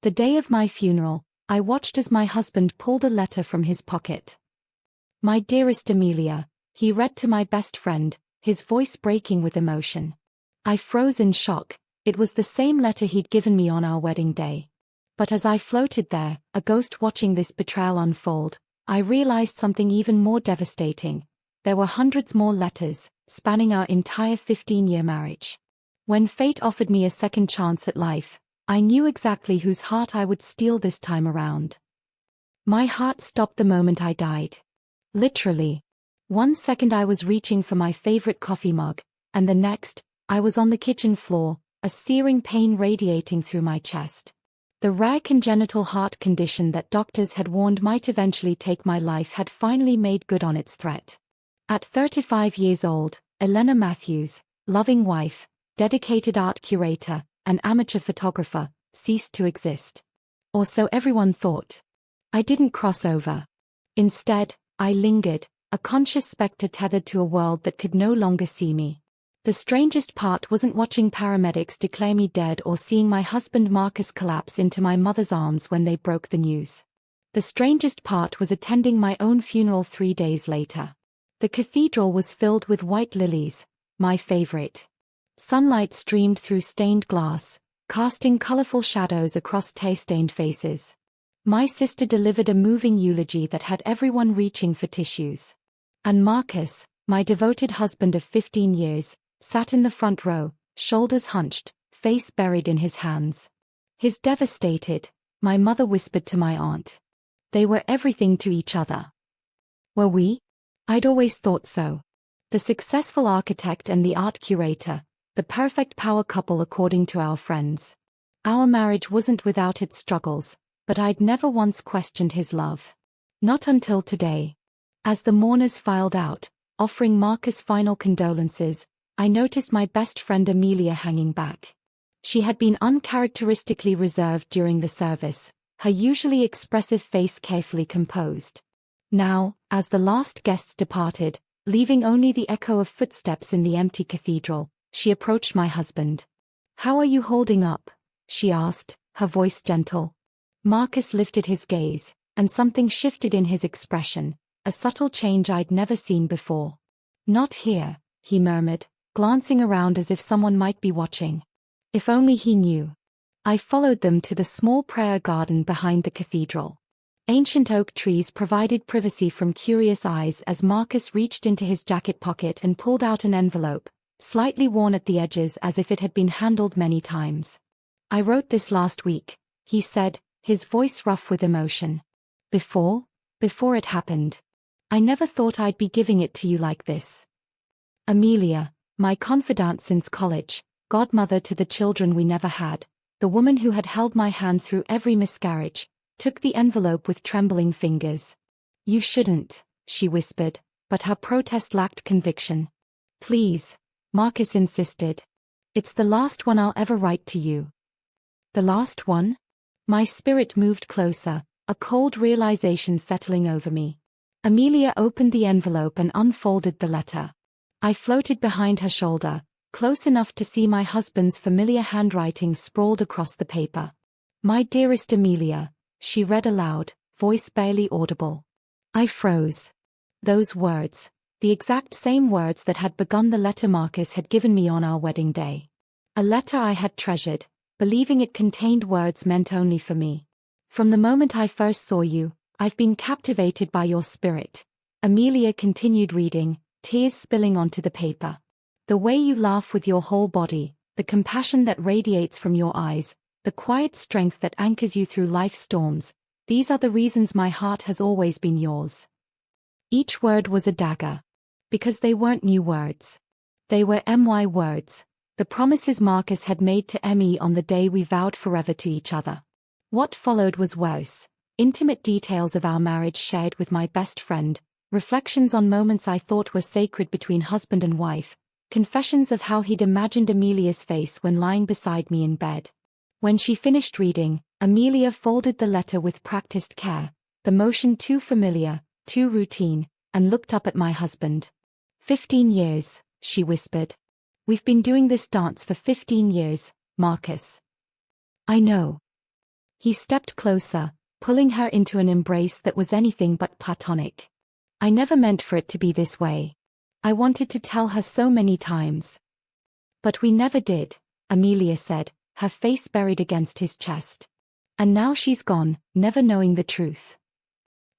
The day of my funeral, I watched as my husband pulled a letter from his pocket. "My dearest Amelia," he read to my best friend, his voice breaking with emotion. I froze in shock. It was the same letter he'd given me on our wedding day. But as I floated there, a ghost watching this betrayal unfold, I realized something even more devastating. There were hundreds more letters, spanning our entire 15-year marriage. When fate offered me a second chance at life, I knew exactly whose heart I would steal this time around. My heart stopped the moment I died. Literally. 1 second I was reaching for my favorite coffee mug, and the next, I was on the kitchen floor, a searing pain radiating through my chest. The rare congenital heart condition that doctors had warned might eventually take my life had finally made good on its threat. At 35 years old, Elena Matthews, loving wife, dedicated art curator, and amateur photographer, ceased to exist. Or so everyone thought. I didn't cross over. Instead, I lingered, a conscious spectre tethered to a world that could no longer see me. The strangest part wasn't watching paramedics declare me dead or seeing my husband Marcus collapse into my mother's arms when they broke the news. The strangest part was attending my own funeral 3 days later. The cathedral was filled with white lilies, my favorite. Sunlight streamed through stained glass, casting colorful shadows across tear-stained faces. My sister delivered a moving eulogy that had everyone reaching for tissues. And Marcus, my devoted husband of 15 years, sat in the front row, shoulders hunched, face buried in his hands. His devastated, my mother whispered to my aunt. They were everything to each other. Were we? I'd always thought so. The successful architect and the art curator, the perfect power couple according to our friends. Our marriage wasn't without its struggles, but I'd never once questioned his love. Not until today. As the mourners filed out, offering Marcus final condolences, I noticed my best friend Amelia hanging back. She had been uncharacteristically reserved during the service, her usually expressive face carefully composed. Now, as the last guests departed, leaving only the echo of footsteps in the empty cathedral, she approached my husband. "How are you holding up?" she asked, her voice gentle. Marcus lifted his gaze, and something shifted in his expression, a subtle change I'd never seen before. "Not here," he murmured, glancing around as if someone might be watching. If only he knew. I followed them to the small prayer garden behind the cathedral. Ancient oak trees provided privacy from curious eyes as Marcus reached into his jacket pocket and pulled out an envelope, slightly worn at the edges as if it had been handled many times. "I wrote this last week," he said, his voice rough with emotion. Before it happened. I never thought I'd be giving it to you like this. Amelia, my confidante since college, godmother to the children we never had, the woman who had held my hand through every miscarriage, took the envelope with trembling fingers. "You shouldn't," she whispered, but her protest lacked conviction. "Please," Marcus insisted. "It's the last one I'll ever write to you." The last one? My spirit moved closer, a cold realization settling over me. Amelia opened the envelope and unfolded the letter. I floated behind her shoulder, close enough to see my husband's familiar handwriting sprawled across the paper. "My dearest Amelia," she read aloud, voice barely audible. I froze. Those words, the exact same words that had begun the letter Marcus had given me on our wedding day. A letter I had treasured, believing it contained words meant only for me. "From the moment I first saw you, I've been captivated by your spirit," Amelia continued reading, tears spilling onto the paper. "The way you laugh with your whole body, the compassion that radiates from your eyes, the quiet strength that anchors you through life's storms, these are the reasons my heart has always been yours." Each word was a dagger. Because they weren't new words. They were my words, the promises Marcus had made to Emmy on the day we vowed forever to each other. What followed was worse. Intimate details of our marriage shared with my best friend, reflections on moments I thought were sacred between husband and wife, confessions of how he'd imagined Amelia's face when lying beside me in bed. When she finished reading, Amelia folded the letter with practiced care, the motion too familiar, too routine, and looked up at my husband. 15 years, she whispered. "We've been doing this dance for 15 years, Marcus." "I know." He stepped closer, pulling her into an embrace that was anything but platonic. I never meant for it to be this way. I wanted to tell her so many times. But we never did, Amelia said, her face buried against his chest. And now she's gone, never knowing the truth.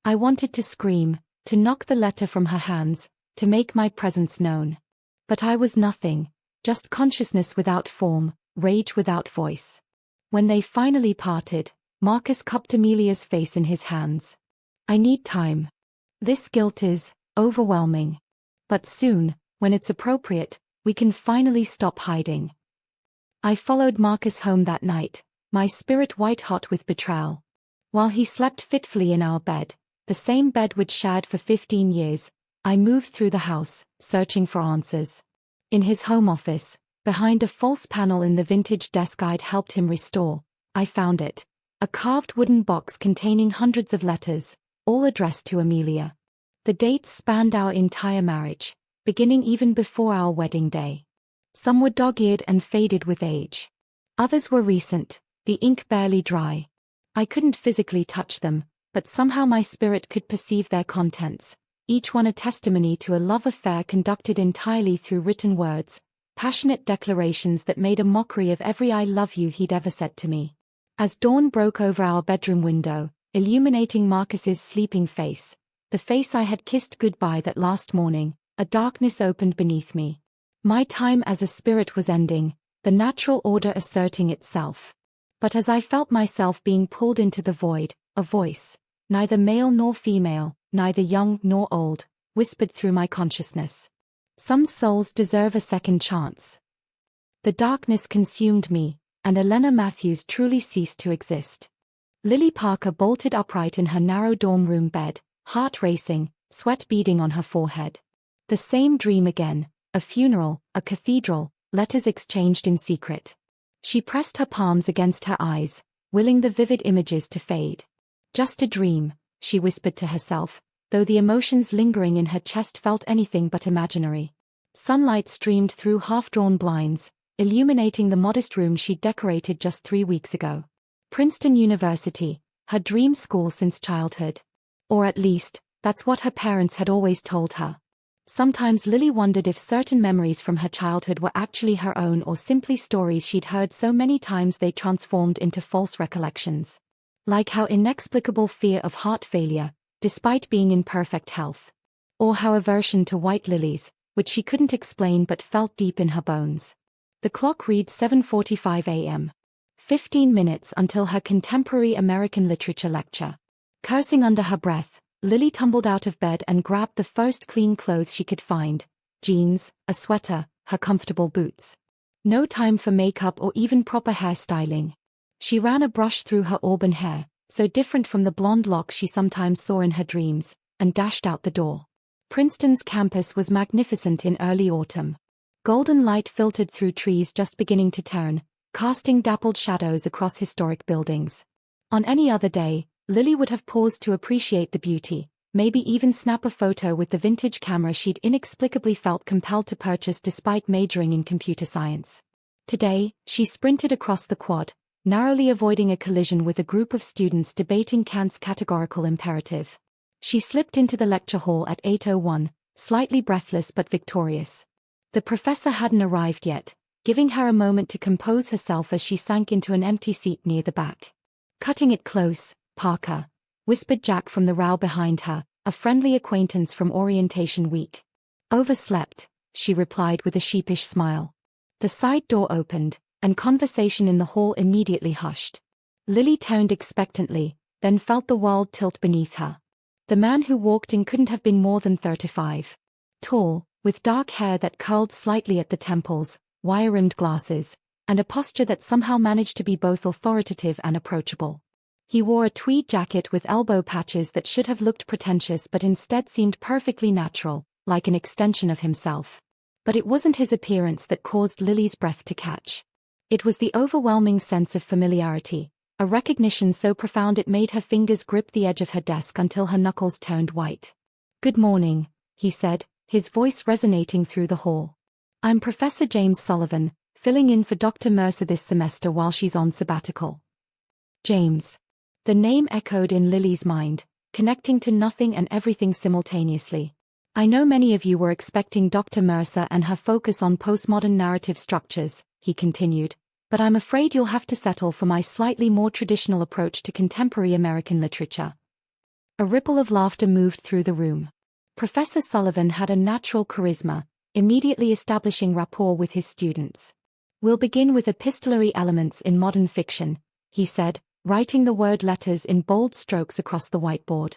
I wanted to scream, to knock the letter from her hands, to make my presence known. But I was nothing, just consciousness without form, rage without voice. When they finally parted, Marcus cupped Amelia's face in his hands. I need time. This guilt is overwhelming. But soon, when it's appropriate, we can finally stop hiding. I followed Marcus home that night, my spirit white-hot with betrayal. While he slept fitfully in our bed, the same bed we'd shared for 15 years, I moved through the house, searching for answers. In his home office, behind a false panel in the vintage desk I'd helped him restore, I found it. A carved wooden box containing hundreds of letters, all addressed to Amelia. The dates spanned our entire marriage, beginning even before our wedding day. Some were dog-eared and faded with age. Others were recent, the ink barely dry. I couldn't physically touch them, but somehow my spirit could perceive their contents, each one a testimony to a love affair conducted entirely through written words, passionate declarations that made a mockery of every "I love you" he'd ever said to me. As dawn broke over our bedroom window, illuminating Marcus's sleeping face, the face I had kissed goodbye that last morning, a darkness opened beneath me. My time as a spirit was ending, the natural order asserting itself. But as I felt myself being pulled into the void, a voice, neither male nor female, neither young nor old, whispered through my consciousness. Some souls deserve a second chance. The darkness consumed me, and Elena Matthews truly ceased to exist. Lily Parker bolted upright in her narrow dorm room bed, heart racing, sweat beading on her forehead. The same dream again, a funeral, a cathedral, letters exchanged in secret. She pressed her palms against her eyes, willing the vivid images to fade. Just a dream, she whispered to herself, though the emotions lingering in her chest felt anything but imaginary. Sunlight streamed through half-drawn blinds, illuminating the modest room she'd decorated just 3 weeks ago. Princeton University, her dream school since childhood. Or at least, that's what her parents had always told her. Sometimes Lily wondered if certain memories from her childhood were actually her own or simply stories she'd heard so many times they transformed into false recollections. Like her inexplicable fear of heart failure, despite being in perfect health. Or her aversion to white lilies, which she couldn't explain but felt deep in her bones. The clock read 7:45 a.m. 15 minutes until her contemporary American literature lecture. Cursing under her breath, Lily tumbled out of bed and grabbed the first clean clothes she could find, jeans, a sweater, her comfortable boots. No time for makeup or even proper hairstyling. She ran a brush through her auburn hair, so different from the blonde locks she sometimes saw in her dreams, and dashed out the door. Princeton's campus was magnificent in early autumn. Golden light filtered through trees just beginning to turn, casting dappled shadows across historic buildings. On any other day, Lily would have paused to appreciate the beauty, maybe even snap a photo with the vintage camera she'd inexplicably felt compelled to purchase despite majoring in computer science. Today, she sprinted across the quad, narrowly avoiding a collision with a group of students debating Kant's categorical imperative. She slipped into the lecture hall at 8:01, slightly breathless but victorious. The professor hadn't arrived yet, giving her a moment to compose herself as she sank into an empty seat near the back. "Cutting it close, Parker," whispered Jack from the row behind her, a friendly acquaintance from orientation week. "Overslept," she replied with a sheepish smile. The side door opened, and conversation in the hall immediately hushed. Lily turned expectantly, then felt the world tilt beneath her. The man who walked in couldn't have been more than 35. Tall, with dark hair that curled slightly at the temples, wire-rimmed glasses, and a posture that somehow managed to be both authoritative and approachable. He wore a tweed jacket with elbow patches that should have looked pretentious but instead seemed perfectly natural, like an extension of himself. But it wasn't his appearance that caused Lily's breath to catch. It was the overwhelming sense of familiarity, a recognition so profound it made her fingers grip the edge of her desk until her knuckles turned white. "Good morning," he said, his voice resonating through the hall. "I'm Professor James Sullivan, filling in for Dr. Mercer this semester while she's on sabbatical." James. The name echoed in Lily's mind, connecting to nothing and everything simultaneously. I know many of you were expecting Dr. Mercer and her focus on postmodern narrative structures, he continued, but I'm afraid you'll have to settle for my slightly more traditional approach to contemporary American literature. A ripple of laughter moved through the room. Professor Sullivan had a natural charisma, immediately establishing rapport with his students. We'll begin with epistolary elements in modern fiction, he said, writing the word letters in bold strokes across the whiteboard.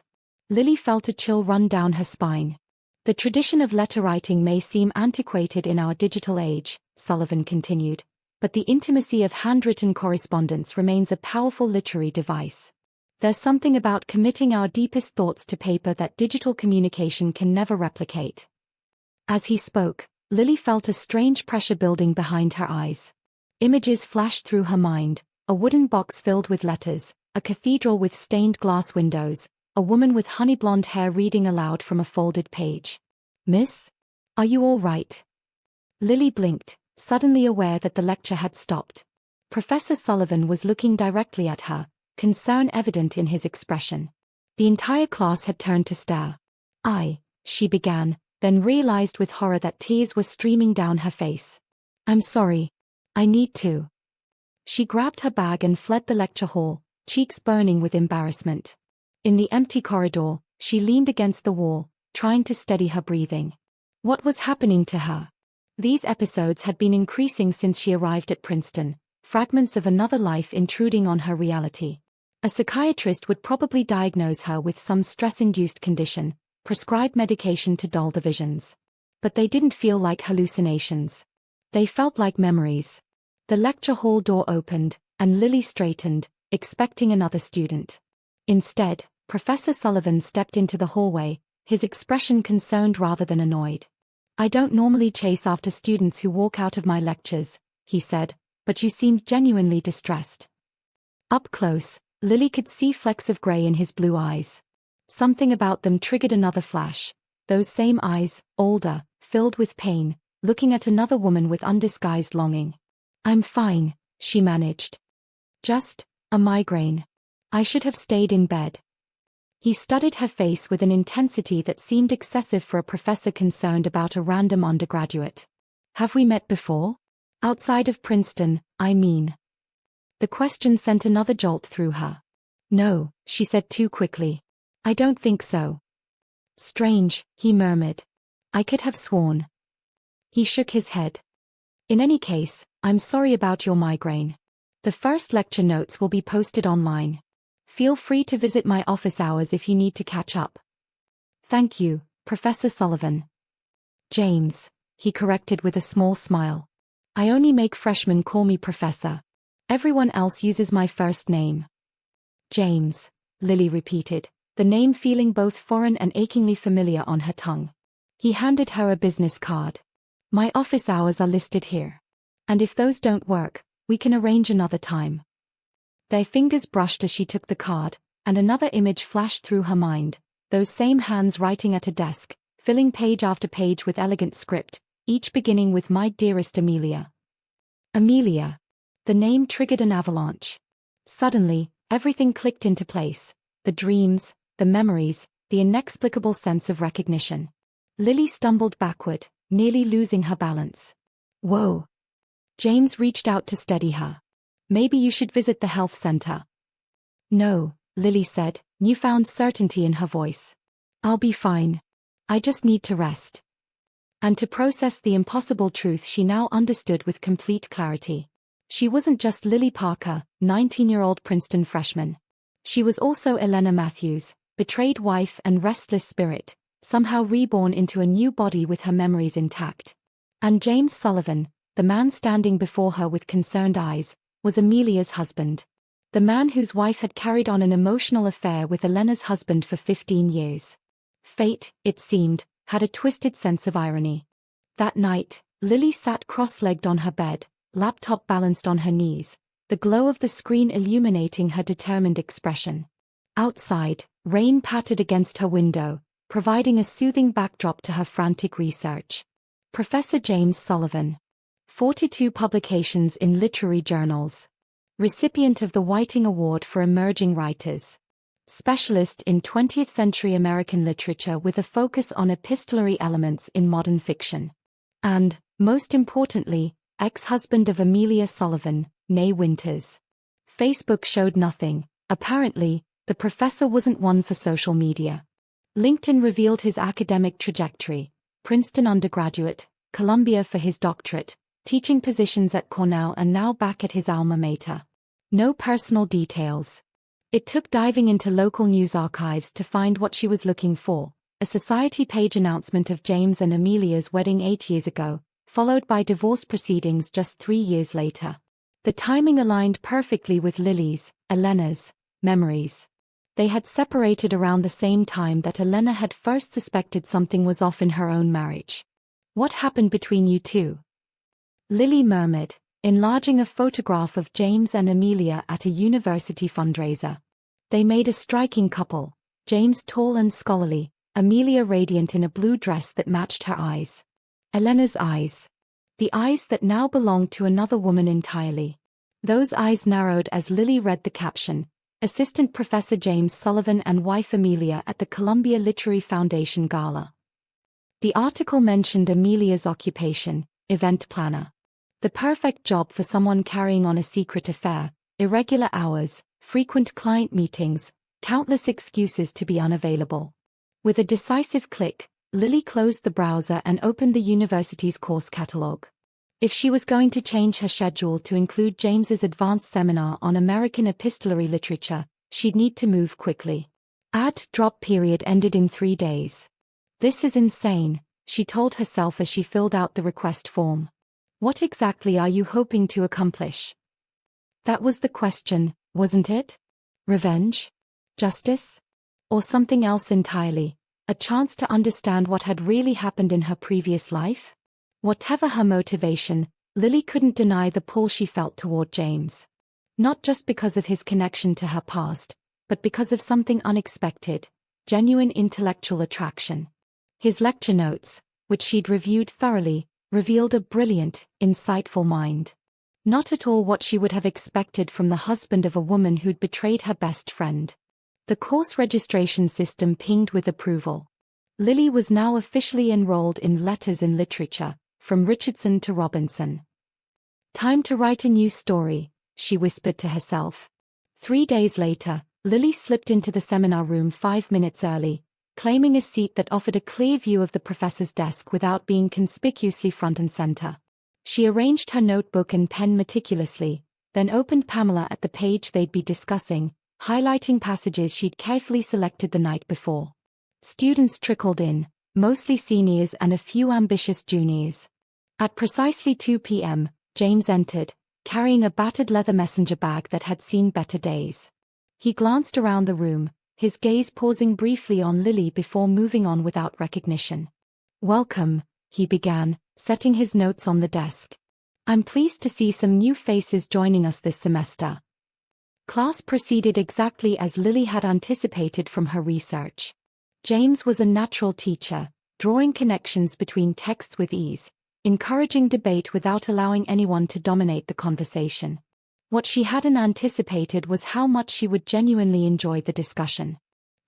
Lily felt a chill run down her spine. The tradition of letter writing may seem antiquated in our digital age, Sullivan continued, but the intimacy of handwritten correspondence remains a powerful literary device. There's something about committing our deepest thoughts to paper that digital communication can never replicate. As he spoke, Lily felt a strange pressure building behind her eyes. Images flashed through her mind, a wooden box filled with letters, a cathedral with stained glass windows, a woman with honey-blonde hair reading aloud from a folded page. Miss? Are you all right? Lily blinked, suddenly aware that the lecture had stopped. Professor Sullivan was looking directly at her, concern evident in his expression. The entire class had turned to stare. She began, then realized with horror that tears were streaming down her face. I'm sorry. I need to. She grabbed her bag and fled the lecture hall, cheeks burning with embarrassment. In the empty corridor, she leaned against the wall, trying to steady her breathing. What was happening to her? These episodes had been increasing since she arrived at Princeton, fragments of another life intruding on her reality. A psychiatrist would probably diagnose her with some stress-induced condition, prescribe medication to dull the visions. But they didn't feel like hallucinations. They felt like memories. The lecture hall door opened, and Lily straightened, expecting another student. Instead, Professor Sullivan stepped into the hallway, his expression concerned rather than annoyed. I don't normally chase after students who walk out of my lectures, he said, but you seemed genuinely distressed. Up close, Lily could see flecks of gray in his blue eyes. Something about them triggered another flash. Those same eyes, older, filled with pain, looking at another woman with undisguised longing. I'm fine, she managed. Just a migraine. I should have stayed in bed. He studied her face with an intensity that seemed excessive for a professor concerned about a random undergraduate. Have we met before? Outside of Princeton, I mean. The question sent another jolt through her. No, she said too quickly. I don't think so. Strange, he murmured. I could have sworn. He shook his head. In any case, I'm sorry about your migraine. The first lecture notes will be posted online. Feel free to visit my office hours if you need to catch up. Thank you, Professor Sullivan. James, he corrected with a small smile. I only make freshmen call me Professor. Everyone else uses my first name. James, Lily repeated, the name feeling both foreign and achingly familiar on her tongue. He handed her a business card. My office hours are listed here. And if those don't work, we can arrange another time. Their fingers brushed as she took the card, and another image flashed through her mind, those same hands writing at a desk, filling page after page with elegant script, each beginning with My Dearest Amelia. Amelia. The name triggered an avalanche. Suddenly, everything clicked into place, the dreams, the memories, the inexplicable sense of recognition. Lily stumbled backward, nearly losing her balance. Whoa. James reached out to steady her. Maybe you should visit the health center. No, Lily said, newfound certainty in her voice. I'll be fine. I just need to rest. And to process the impossible truth she now understood with complete clarity. She wasn't just Lily Parker, 19-year-old Princeton freshman. She was also Elena Matthews, betrayed wife and restless spirit, somehow reborn into a new body with her memories intact. And James Sullivan, the man standing before her with concerned eyes, was Amelia's husband. The man whose wife had carried on an emotional affair with Elena's husband for 15 years. Fate, it seemed, had a twisted sense of irony. That night, Lily sat cross-legged on her bed, laptop balanced on her knees, the glow of the screen illuminating her determined expression. Outside, rain pattered against her window, providing a soothing backdrop to her frantic research. Professor James Sullivan. 42 publications in literary journals. recipient of the Whiting Award for Emerging Writers. Specialist in 20th-century American literature with a focus on epistolary elements in modern fiction. And, most importantly, ex-husband of Amelia Sullivan, née Winters. Facebook showed nothing. Apparently, the professor wasn't one for social media. LinkedIn revealed his academic trajectory: Princeton undergraduate, Columbia for his doctorate, teaching positions at Cornell and now back at his alma mater. No personal details. It took diving into local news archives to find what she was looking for: a society page announcement of James and Amelia's wedding 8 years ago, followed by divorce proceedings just 3 years later. The timing aligned perfectly with Lily's, Elena's, memories. They had separated around the same time that Elena had first suspected something was off in her own marriage. "What happened between you two?" Lily murmured, enlarging a photograph of James and Amelia at a university fundraiser. They made a striking couple, James tall and scholarly, Amelia radiant in a blue dress that matched her eyes. Elena's eyes. The eyes that now belonged to another woman entirely. Those eyes narrowed as Lily read the caption: Assistant Professor James Sullivan and wife Amelia at the Columbia Literary Foundation Gala. The article mentioned Amelia's occupation: event planner. The perfect job for someone carrying on a secret affair: irregular hours, frequent client meetings, countless excuses to be unavailable. With a decisive click, Lily closed the browser and opened the university's course catalog. If she was going to change her schedule to include James's advanced seminar on American epistolary literature, she'd need to move quickly. Add-drop period ended in 3 days. This is insane, she told herself as she filled out the request form. What exactly are you hoping to accomplish? That was the question, wasn't it? Revenge? Justice? Or something else entirely? A chance to understand what had really happened in her previous life? Whatever her motivation, Lily couldn't deny the pull she felt toward James. Not just because of his connection to her past, but because of something unexpected: genuine intellectual attraction. His lecture notes, which she'd reviewed thoroughly, revealed a brilliant, insightful mind. Not at all what she would have expected from the husband of a woman who'd betrayed her best friend. The course registration system pinged with approval. Lily was now officially enrolled in Letters in Literature, from Richardson to Robinson. Time to write a new story, she whispered to herself. 3 days later, Lily slipped into the seminar room 5 minutes early, claiming a seat that offered a clear view of the professor's desk without being conspicuously front and center. She arranged her notebook and pen meticulously, then opened Pamela at the page they'd be discussing, highlighting passages she'd carefully selected the night before. Students trickled in, mostly seniors and a few ambitious juniors. At precisely 2 p.m., James entered, carrying a battered leather messenger bag that had seen better days. He glanced around the room, his gaze pausing briefly on Lily before moving on without recognition. "Welcome," he began, setting his notes on the desk. "I'm pleased to see some new faces joining us this semester." Class proceeded exactly as Lily had anticipated from her research. James was a natural teacher, drawing connections between texts with ease, encouraging debate without allowing anyone to dominate the conversation. What she hadn't anticipated was how much she would genuinely enjoy the discussion.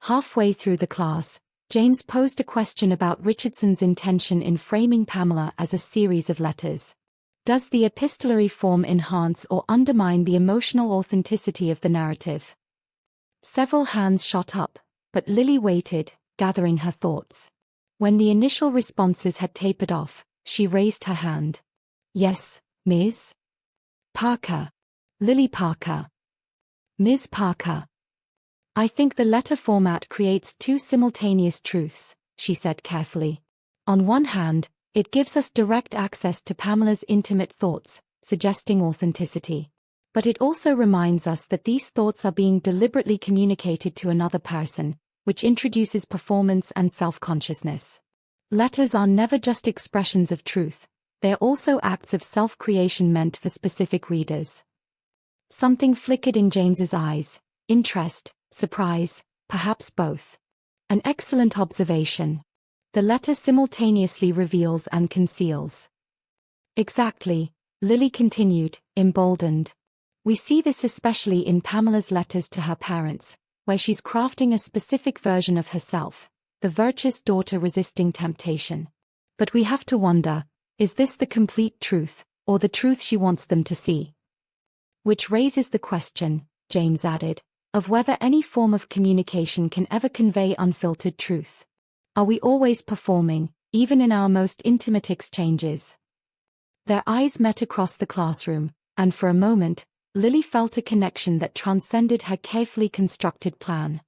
Halfway through the class, James posed a question about Richardson's intention in framing Pamela as a series of letters. Does the epistolary form enhance or undermine the emotional authenticity of the narrative? Several hands shot up, but Lily waited, gathering her thoughts. When the initial responses had tapered off, she raised her hand. "Yes, Ms. Parker. Lily Parker. Ms. Parker. I think the letter format creates 2 simultaneous truths," she said carefully. "On one hand, it gives us direct access to Pamela's intimate thoughts, suggesting authenticity. But it also reminds us that these thoughts are being deliberately communicated to another person, which introduces performance and self-consciousness. Letters are never just expressions of truth, they are also acts of self-creation meant for specific readers." Something flickered in James's eyes: interest, surprise, perhaps both. An excellent observation. The letter simultaneously reveals and conceals. Exactly, Lily continued, emboldened. We see this especially in Pamela's letters to her parents, where she's crafting a specific version of herself, the virtuous daughter resisting temptation. But we have to wonder, is this the complete truth, or the truth she wants them to see? Which raises the question, James added, of whether any form of communication can ever convey unfiltered truth. Are we always performing, even in our most intimate exchanges? Their eyes met across the classroom, and for a moment, Lily felt a connection that transcended her carefully constructed plan.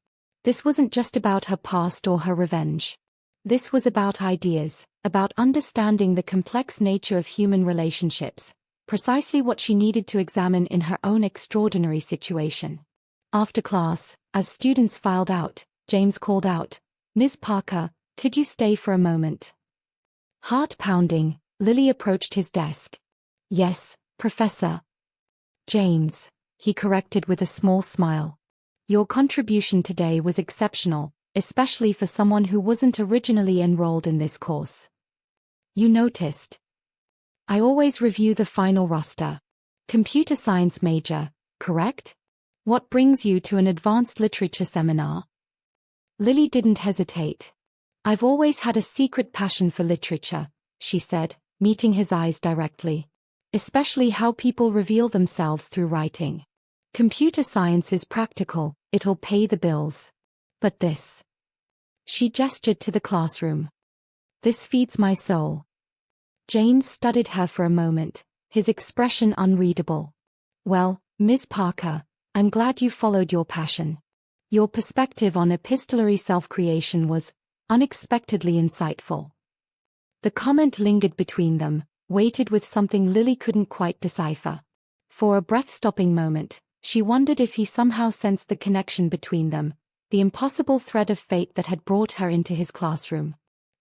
This wasn't just about her past or her revenge. This was about ideas, about understanding the complex nature of human relationships, precisely what she needed to examine in her own extraordinary situation. After class, as students filed out, James called out, "Ms. Parker, could you stay for a moment?" Heart pounding, Lily approached his desk. "Yes, Professor." "James," he corrected with a small smile. "Your contribution today was exceptional, especially for someone who wasn't originally enrolled in this course. You noticed. I always review the final roster. Computer science major, correct? What brings you to an advanced literature seminar?" Lily didn't hesitate. "I've always had a secret passion for literature," she said, meeting his eyes directly. "Especially how people reveal themselves through writing. Computer science is practical, it'll pay the bills. But this." She gestured to the classroom. "This feeds my soul." James studied her for a moment, his expression unreadable. "Well, Ms. Parker, I'm glad you followed your passion. Your perspective on epistolary self-creation was unexpectedly insightful." The comment lingered between them, weighted with something Lily couldn't quite decipher. For a breath-stopping moment, she wondered if he somehow sensed the connection between them, the impossible thread of fate that had brought her into his classroom.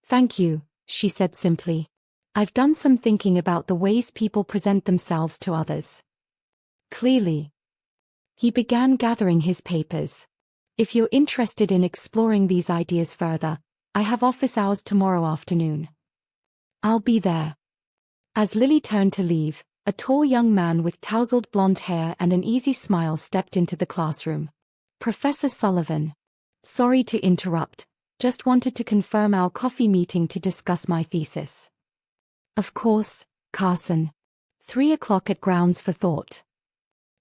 "Thank you," she said simply. "I've done some thinking about the ways people present themselves to others." "Clearly." He began gathering his papers. "If you're interested in exploring these ideas further, I have office hours tomorrow afternoon." "I'll be there." As Lily turned to leave, a tall young man with tousled blonde hair and an easy smile stepped into the classroom. "Professor Sullivan. Sorry to interrupt, just wanted to confirm our coffee meeting to discuss my thesis." "Of course, Carson. 3 o'clock at Grounds for Thought."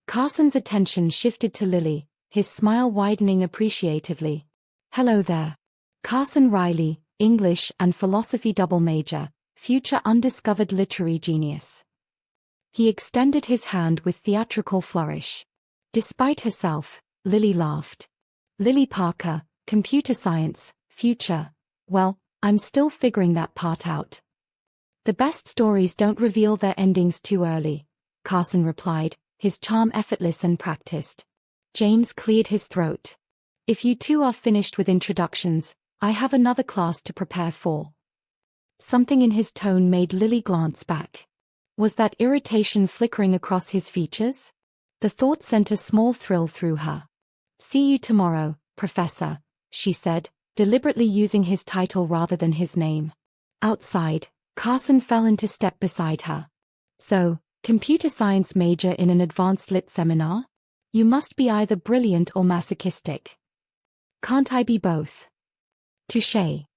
Carson's attention shifted to Lily, his smile widening appreciatively. "Hello there. Carson Riley, English and philosophy double major, future undiscovered literary genius." He extended his hand with theatrical flourish. Despite herself, Lily laughed. "Lily Parker, computer science, future. Well, I'm still figuring that part out." "The best stories don't reveal their endings too early," Carson replied, his charm effortless and practiced. James cleared his throat. "If you two are finished with introductions, I have another class to prepare for." Something in his tone made Lily glance back. Was that irritation flickering across his features? The thought sent a small thrill through her. "See you tomorrow, Professor," she said, deliberately using his title rather than his name. Outside, Carson fell into step beside her. "So, computer science major in an advanced lit seminar? You must be either brilliant or masochistic. Can't I be both?" "Touché."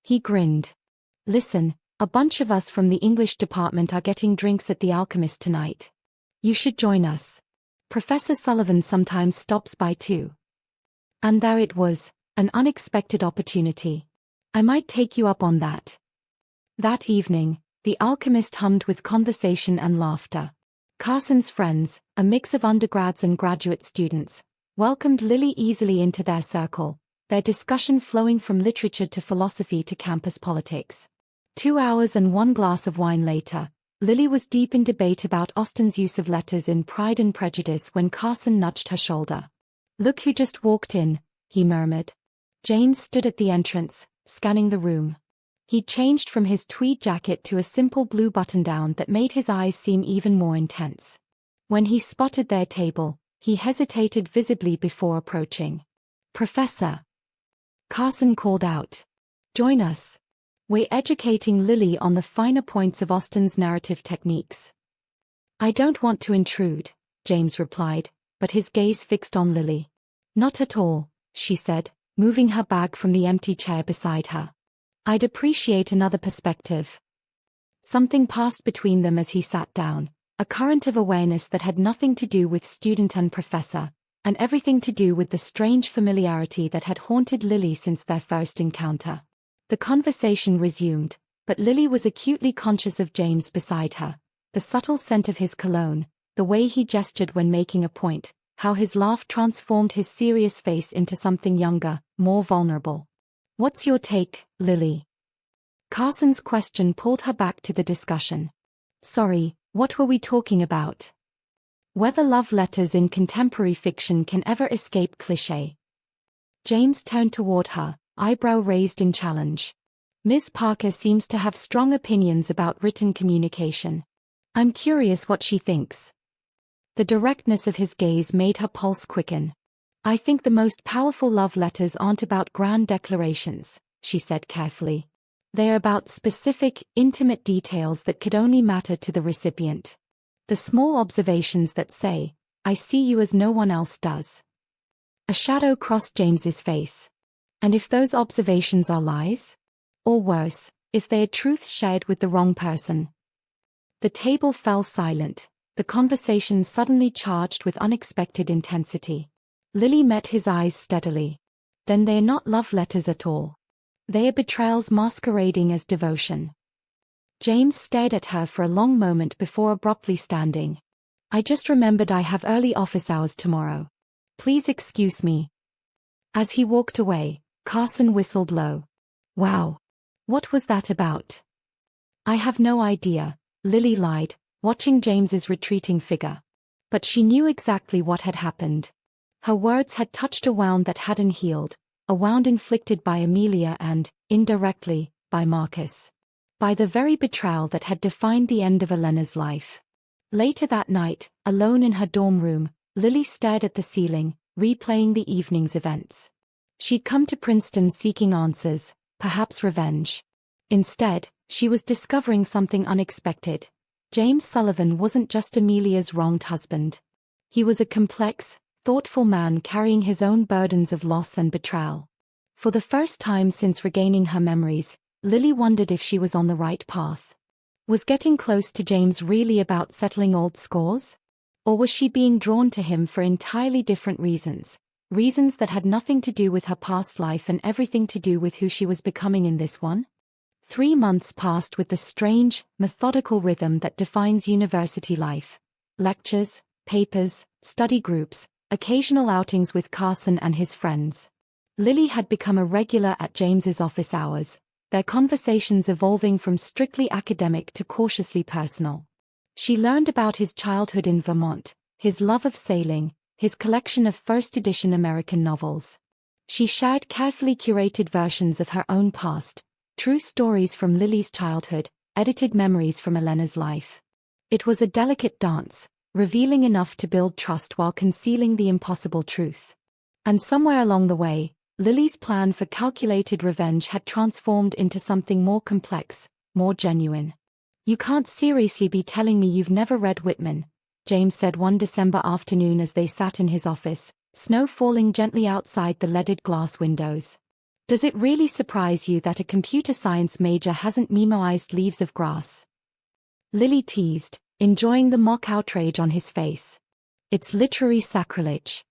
He grinned. "Listen, a bunch of us from the English department are getting drinks at the Alchemist tonight. You should join us. Professor Sullivan sometimes stops by too." And there it was, an unexpected opportunity. "I might take you up on that." That evening, the Alchemist hummed with conversation and laughter. Carson's friends, a mix of undergrads and graduate students, welcomed Lily easily into their circle, their discussion flowing from literature to philosophy to campus politics. 2 hours and 1 glass of wine later, Lily was deep in debate about Austen's use of letters in Pride and Prejudice when Carson nudged her shoulder. "Look who just walked in," he murmured. James stood at the entrance, scanning the room. He'd changed from his tweed jacket to a simple blue button-down that made his eyes seem even more intense. When he spotted their table, he hesitated visibly before approaching. "Professor," Carson called out. "Join us. We're educating Lily on the finer points of Austen's narrative techniques." "I don't want to intrude," James replied, but his gaze fixed on Lily. Not at all, she said, moving her bag from the empty chair beside her. I'd appreciate another perspective. Something passed between them as he sat down, a current of awareness that had nothing to do with student and professor, and everything to do with the strange familiarity that had haunted Lily since their first encounter. The conversation resumed, but Lily was acutely conscious of James beside her, the subtle scent of his cologne, the way he gestured when making a point, how his laugh transformed his serious face into something younger, more vulnerable. What's your take, Lily? Carson's question pulled her back to the discussion. Sorry, what were we talking about? Whether love letters in contemporary fiction can ever escape cliché. James turned toward her, eyebrow raised in challenge. Ms. Parker seems to have strong opinions about written communication. I'm curious what she thinks. The directness of his gaze made her pulse quicken. I think the most powerful love letters aren't about grand declarations, she said carefully. They're about specific, intimate details that could only matter to the recipient. The small observations that say, I see you as no one else does. A shadow crossed James's face. And if those observations are lies? Or worse, if they are truths shared with the wrong person? The table fell silent, the conversation suddenly charged with unexpected intensity. Lily met his eyes steadily. Then they're not love letters at all. They are betrayals masquerading as devotion. James stared at her for a long moment before abruptly standing. I just remembered I have early office hours tomorrow. Please excuse me. As he walked away, Carson whistled low. Wow. What was that about? I have no idea, Lily lied, watching James's retreating figure. But she knew exactly what had happened. Her words had touched a wound that hadn't healed, a wound inflicted by Amelia and, indirectly, by Marcus. By the very betrayal that had defined the end of Elena's life. Later that night, alone in her dorm room, Lily stared at the ceiling, replaying the evening's events. She'd come to Princeton seeking answers, perhaps revenge. Instead, she was discovering something unexpected. James Sullivan wasn't just Amelia's wronged husband. He was a complex, thoughtful man carrying his own burdens of loss and betrayal. For the first time since regaining her memories, Lily wondered if she was on the right path. Was getting close to James really about settling old scores? Or was she being drawn to him for entirely different reasons? Reasons that had nothing to do with her past life and everything to do with who she was becoming in this one? 3 months passed with the strange, methodical rhythm that defines university life. Lectures, papers, study groups, occasional outings with Carson and his friends. Lily had become a regular at James's office hours, their conversations evolving from strictly academic to cautiously personal. She learned about his childhood in Vermont, his love of sailing, his collection of first-edition American novels. She shared carefully curated versions of her own past, true stories from Lily's childhood, edited memories from Elena's life. It was a delicate dance, revealing enough to build trust while concealing the impossible truth. And somewhere along the way, Lily's plan for calculated revenge had transformed into something more complex, more genuine. You can't seriously be telling me you've never read Whitman, James said one December afternoon as they sat in his office, snow falling gently outside the leaded glass windows. Does it really surprise you that a computer science major hasn't memoized Leaves of Grass? Lily teased, enjoying the mock outrage on his face. It's literary sacrilege.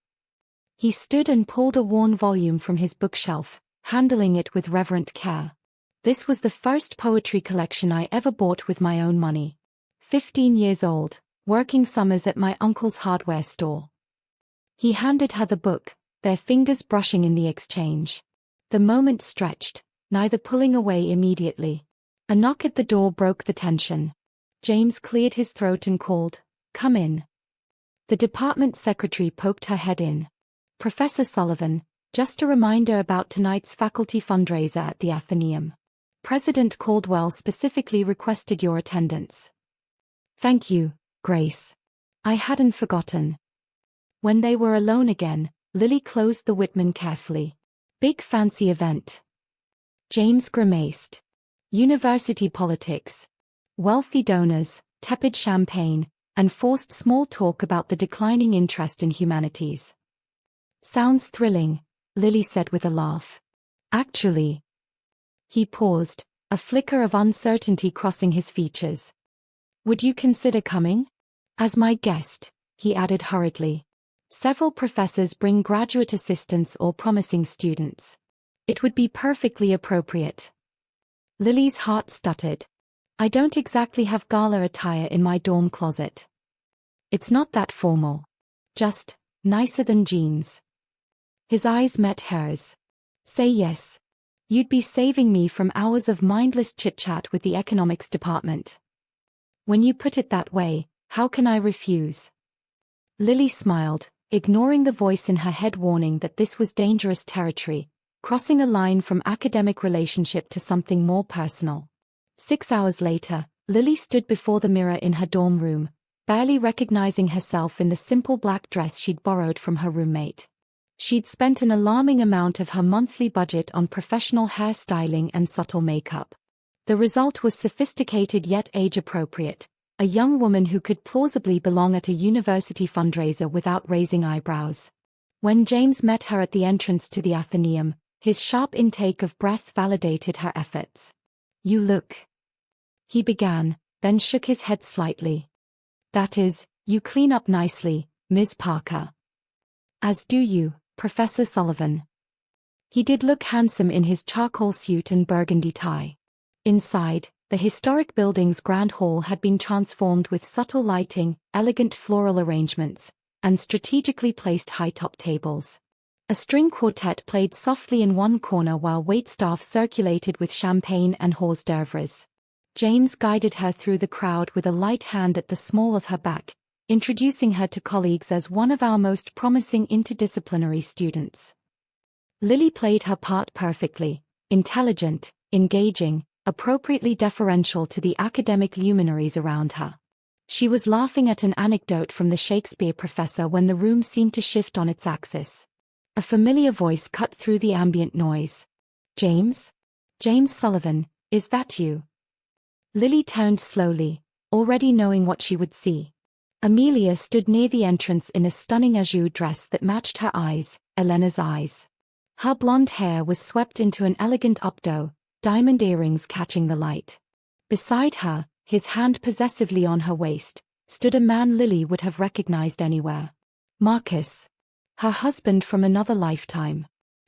He stood and pulled a worn volume from his bookshelf, handling it with reverent care. This was the first poetry collection I ever bought with my own money. 15 years old, working summers at my uncle's hardware store. He handed her the book, their fingers brushing in the exchange. The moment stretched, neither pulling away immediately. A knock at the door broke the tension. James cleared his throat and called, "Come in." The department secretary poked her head in. "Professor Sullivan, just a reminder about tonight's faculty fundraiser at the Athenaeum. President Caldwell specifically requested your attendance." "Thank you, Grace. I hadn't forgotten." When they were alone again, Lily closed the Whitman carefully. "Big fancy event." James grimaced. "University politics. Wealthy donors, tepid champagne, and forced small talk about the declining interest in humanities. Sounds thrilling, Lily said with a laugh. Actually. He paused, a flicker of uncertainty crossing his features. Would you consider coming? As my guest, he added hurriedly. Several professors bring graduate assistants or promising students. It would be perfectly appropriate. Lily's heart stuttered. I don't exactly have gala attire in my dorm closet. It's not that formal. Just nicer than jeans. His eyes met hers. Say yes. You'd be saving me from hours of mindless chit-chat with the economics department. When you put it that way, how can I refuse? Lily smiled, ignoring the voice in her head warning that this was dangerous territory, crossing a line from academic relationship to something more personal. 6 hours later, Lily stood before the mirror in her dorm room, barely recognizing herself in the simple black dress she'd borrowed from her roommate. She'd spent an alarming amount of her monthly budget on professional hairstyling and subtle makeup. The result was sophisticated yet age-appropriate, a young woman who could plausibly belong at a university fundraiser without raising eyebrows. When James met her at the entrance to the Athenaeum, his sharp intake of breath validated her efforts. You look. He began, then shook his head slightly. That is, you clean up nicely, Ms. Parker. As do you, Professor Sullivan. He did look handsome in his charcoal suit and burgundy tie. Inside, the historic building's grand hall had been transformed with subtle lighting, elegant floral arrangements, and strategically placed high-top tables. A string quartet played softly in one corner while waitstaff circulated with champagne and hors d'oeuvres. James guided her through the crowd with a light hand at the small of her back, introducing her to colleagues as one of our most promising interdisciplinary students. Lily played her part perfectly, intelligent, engaging, appropriately deferential to the academic luminaries around her. She was laughing at an anecdote from the Shakespeare professor when the room seemed to shift on its axis. A familiar voice cut through the ambient noise. James? James Sullivan, is that you? Lily turned slowly, already knowing what she would see. Amelia stood near the entrance in a stunning azure dress that matched her eyes, Elena's eyes. Her blonde hair was swept into an elegant updo, diamond earrings catching the light. Beside her, his hand possessively on her waist, stood a man Lily would have recognized anywhere. Marcus. Her husband from another lifetime.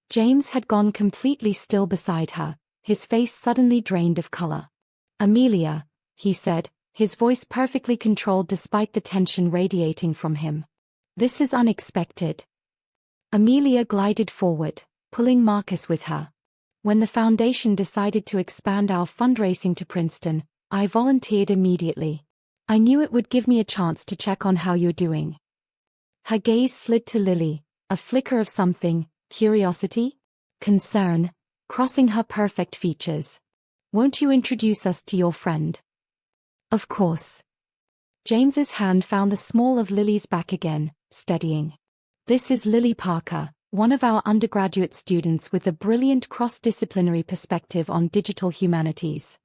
James had gone completely still beside her, his face suddenly drained of color. Amelia, he said, his voice perfectly controlled despite the tension radiating from him. This is unexpected. Amelia glided forward, pulling Marcus with her. When the foundation decided to expand our fundraising to Princeton, I volunteered immediately. I knew it would give me a chance to check on how you're doing. Her gaze slid to Lily, a flicker of something, curiosity? Concern, crossing her perfect features. Won't you introduce us to your friend? Of course. James's hand found the small of Lily's back again, steadying. This is Lily Parker, one of our undergraduate students with a brilliant cross-disciplinary perspective on digital humanities.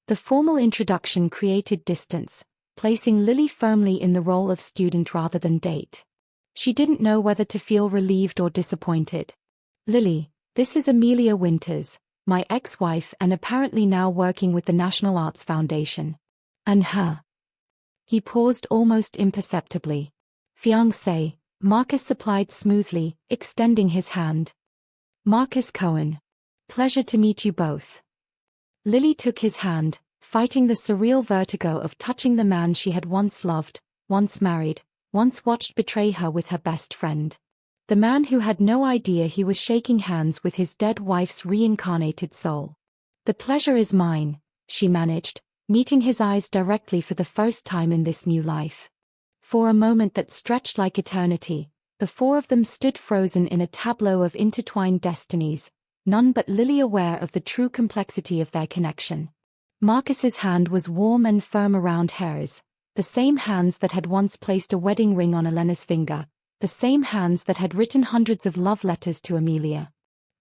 The formal introduction created distance, placing Lily firmly in the role of student rather than date. She didn't know whether to feel relieved or disappointed. Lily, this is Amelia Winters, my ex-wife and apparently now working with the National Arts Foundation. And her. He paused almost imperceptibly. Fiancé, Marcus supplied smoothly, extending his hand. Marcus Cohen. Pleasure to meet you both. Lily took his hand, fighting the surreal vertigo of touching the man she had once loved, once married, once watched betray her with her best friend. The man who had no idea he was shaking hands with his dead wife's reincarnated soul. The pleasure is mine, she managed, meeting his eyes directly for the first time in this new life. For a moment that stretched like eternity, the four of them stood frozen in a tableau of intertwined destinies, none but Lily aware of the true complexity of their connection. Marcus's hand was warm and firm around hers, the same hands that had once placed a wedding ring on Elena's finger, the same hands that had written hundreds of love letters to Amelia.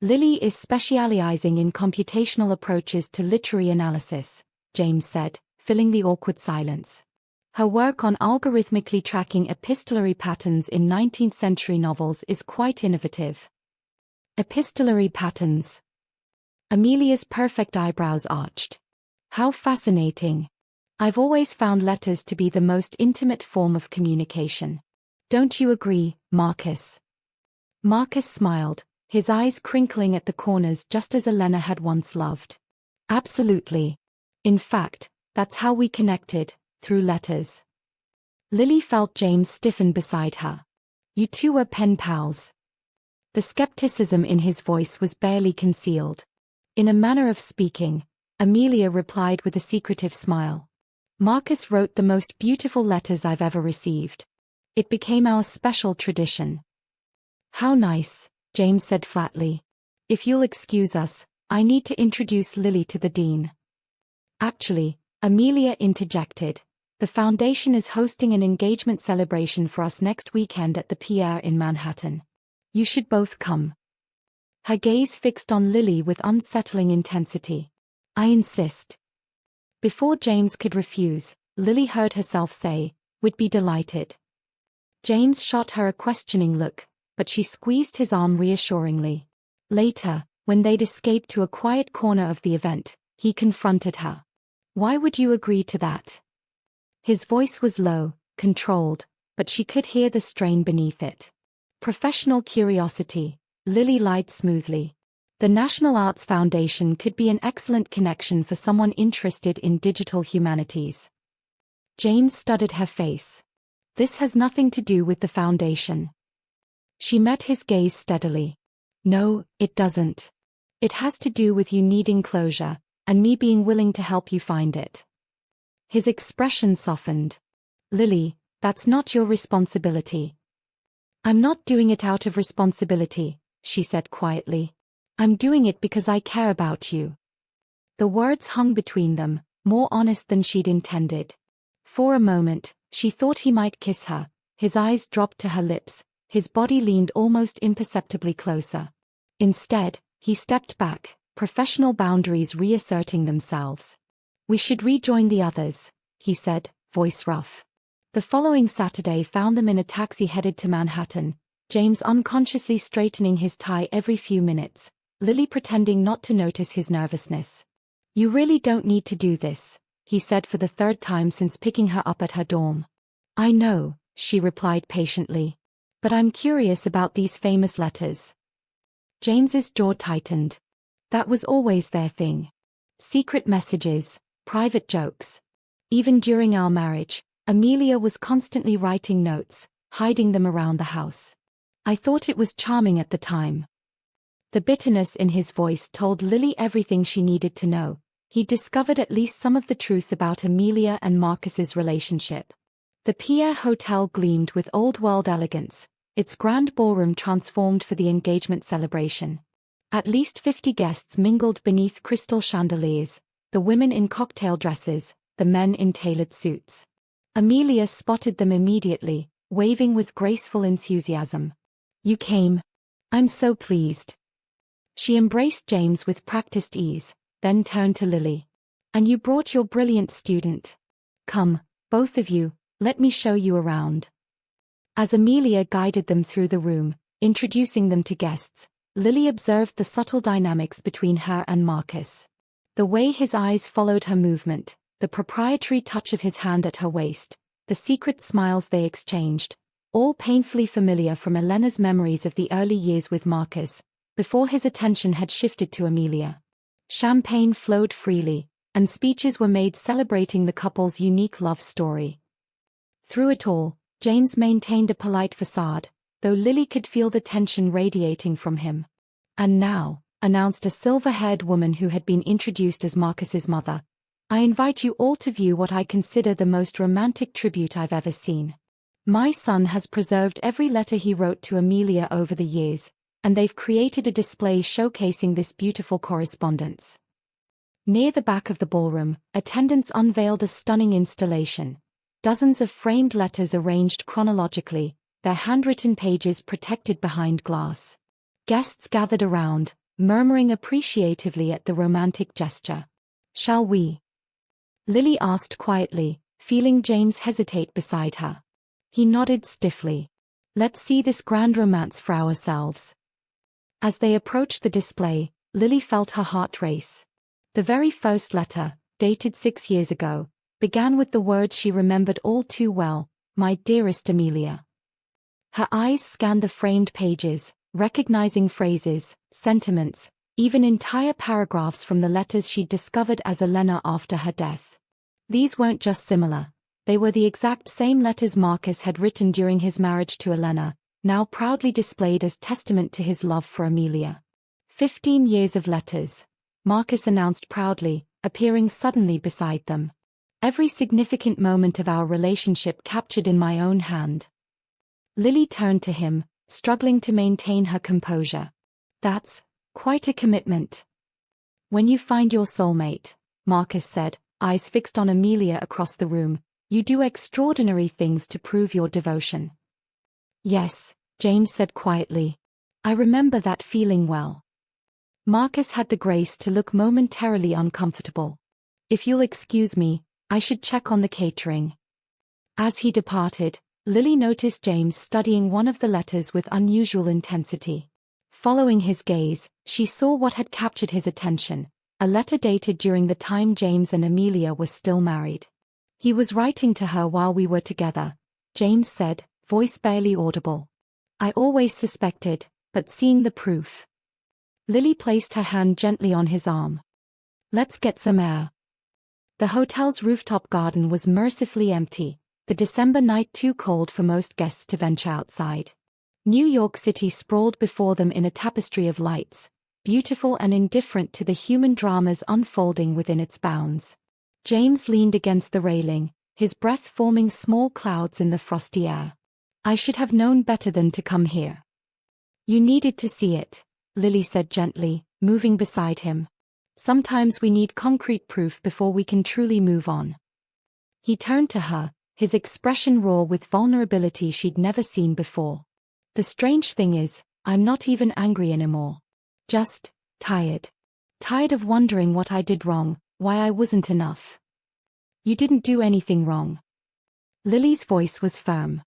Lily is specializing in computational approaches to literary analysis, James said, filling the awkward silence. Her work on algorithmically tracking epistolary patterns in 19th-century novels is quite innovative. Epistolary patterns. Amelia's perfect eyebrows arched. How fascinating. I've always found letters to be the most intimate form of communication. Don't you agree, Marcus? Marcus smiled, his eyes crinkling at the corners just as Elena had once loved. Absolutely. In fact, that's how we connected, through letters. Lily felt James stiffen beside her. You two were pen pals. The skepticism in his voice was barely concealed. In a manner of speaking, Amelia replied with a secretive smile. Marcus wrote the most beautiful letters I've ever received. It became our special tradition. How nice, James said flatly. If you'll excuse us, I need to introduce Lily to the dean. Actually, Amelia interjected, the foundation is hosting an engagement celebration for us next weekend at the Pierre in Manhattan. You should both come. Her gaze fixed on Lily with unsettling intensity. I insist. Before James could refuse, Lily heard herself say, "We'd be delighted." James shot her a questioning look, but she squeezed his arm reassuringly. Later, when they'd escaped to a quiet corner of the event, he confronted her. Why would you agree to that? His voice was low, controlled, but she could hear the strain beneath it. Professional curiosity, Lily lied smoothly. The National Arts Foundation could be an excellent connection for someone interested in digital humanities. James studied her face. This has nothing to do with the foundation. She met his gaze steadily. No, it doesn't. It has to do with you needing closure, and me being willing to help you find it. His expression softened. Lily, that's not your responsibility. I'm not doing it out of responsibility, she said quietly. I'm doing it because I care about you. The words hung between them, more honest than she'd intended. For a moment, she thought he might kiss her. His eyes dropped to her lips, his body leaned almost imperceptibly closer. Instead, he stepped back, professional boundaries reasserting themselves. We should rejoin the others, he said, voice rough. The following Saturday found them in a taxi headed to Manhattan, James unconsciously straightening his tie every few minutes, Lily pretending not to notice his nervousness. You really don't need to do this, he said for the third time since picking her up at her dorm. I know, she replied patiently. But I'm curious about these famous letters. James's jaw tightened. That was always their thing. Secret messages, private jokes. Even during our marriage, Amelia was constantly writing notes, hiding them around the house. I thought it was charming at the time. The bitterness in his voice told Lily everything she needed to know. He discovered at least some of the truth about Amelia and Marcus's relationship. The Pierre Hotel gleamed with old-world elegance, its grand ballroom transformed for the engagement celebration. At least 50 guests mingled beneath crystal chandeliers, the women in cocktail dresses, the men in tailored suits. Amelia spotted them immediately, waving with graceful enthusiasm. You came. I'm so pleased. She embraced James with practiced ease, then turned to Lily. And you brought your brilliant student. Come, both of you, let me show you around. As Amelia guided them through the room, introducing them to guests, Lily observed the subtle dynamics between her and Marcus. The way his eyes followed her movement, the proprietary touch of his hand at her waist, the secret smiles they exchanged, all painfully familiar from Elena's memories of the early years with Marcus, before his attention had shifted to Amelia. Champagne flowed freely, and speeches were made celebrating the couple's unique love story. Through it all, James maintained a polite facade, though Lily could feel the tension radiating from him. And now, announced a silver-haired woman who had been introduced as Marcus's mother, I invite you all to view what I consider the most romantic tribute I've ever seen. My son has preserved every letter he wrote to Amelia over the years, and they've created a display showcasing this beautiful correspondence. Near the back of the ballroom, attendants unveiled a stunning installation. Dozens of framed letters arranged chronologically, their handwritten pages protected behind glass. Guests gathered around, murmuring appreciatively at the romantic gesture. Shall we? Lily asked quietly, feeling James hesitate beside her. He nodded stiffly. Let's see this grand romance for ourselves. As they approached the display, Lily felt her heart race. The very first letter, dated 6 years ago, began with the words she remembered all too well, "My dearest Amelia." Her eyes scanned the framed pages, recognizing phrases, sentiments, even entire paragraphs from the letters she'd discovered as Elena after her death. These weren't just similar, they were the exact same letters Marcus had written during his marriage to Elena, now proudly displayed as testament to his love for Amelia. 15 years of letters, Marcus announced proudly, appearing suddenly beside them. Every significant moment of our relationship captured in my own hand. Lily turned to him, struggling to maintain her composure. That's quite a commitment. When you find your soulmate, Marcus said, eyes fixed on Amelia across the room, you do extraordinary things to prove your devotion. Yes, James said quietly. I remember that feeling well. Marcus had the grace to look momentarily uncomfortable. If you'll excuse me, I should check on the catering. As he departed, Lily noticed James studying one of the letters with unusual intensity. Following his gaze, she saw what had captured his attention, a letter dated during the time James and Amelia were still married. He was writing to her while we were together, James said, voice barely audible. I always suspected, but seeing the proof. Lily placed her hand gently on his arm. Let's get some air. The hotel's rooftop garden was mercifully empty, the December night too cold for most guests to venture outside. New York City sprawled before them in a tapestry of lights, beautiful and indifferent to the human dramas unfolding within its bounds. James leaned against the railing, his breath forming small clouds in the frosty air. I should have known better than to come here. You needed to see it, Lily said gently, moving beside him. Sometimes we need concrete proof before we can truly move on. He turned to her, his expression raw with vulnerability she'd never seen before. The strange thing is, I'm not even angry anymore. Just tired. Tired of wondering what I did wrong, why I wasn't enough. You didn't do anything wrong. Lily's voice was firm.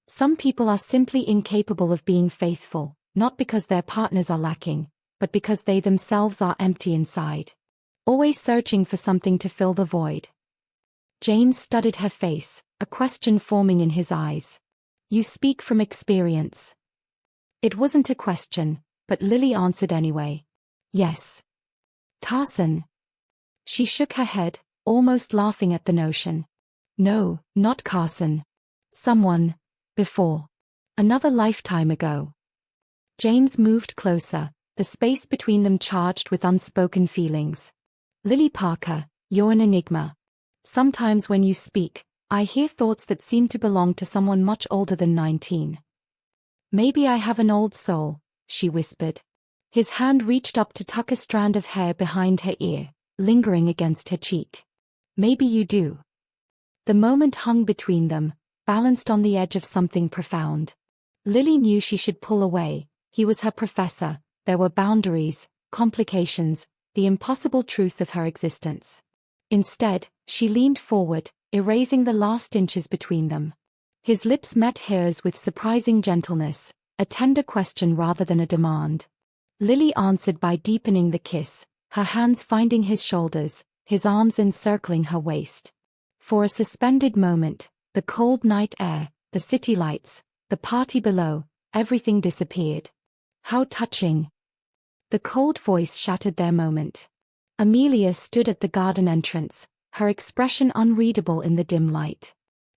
Some people are simply incapable of being faithful, not because their partners are lacking, but because they themselves are empty inside. Always searching for something to fill the void. James studied her face, a question forming in his eyes. You speak from experience. It wasn't a question, but Lily answered anyway. Yes. Tarson. She shook her head, almost laughing at the notion. No, not Carson. Someone. Before. Another lifetime ago. James moved closer, the space between them charged with unspoken feelings. Lily Parker, you're an enigma. Sometimes when you speak, I hear thoughts that seem to belong to someone much older than 19. Maybe I have an old soul, she whispered. His hand reached up to tuck a strand of hair behind her ear, lingering against her cheek. Maybe you do. The moment hung between them, balanced on the edge of something profound. Lily knew she should pull away. He was her professor, there were boundaries, complications, the impossible truth of her existence. Instead, she leaned forward, erasing the last inches between them. His lips met hers with surprising gentleness, a tender question rather than a demand. Lily answered by deepening the kiss, her hands finding his shoulders, his arms encircling her waist. For a suspended moment, the cold night air, the city lights, the party below, everything disappeared. How touching. The cold voice shattered their moment. Amelia stood at the garden entrance, her expression unreadable in the dim light.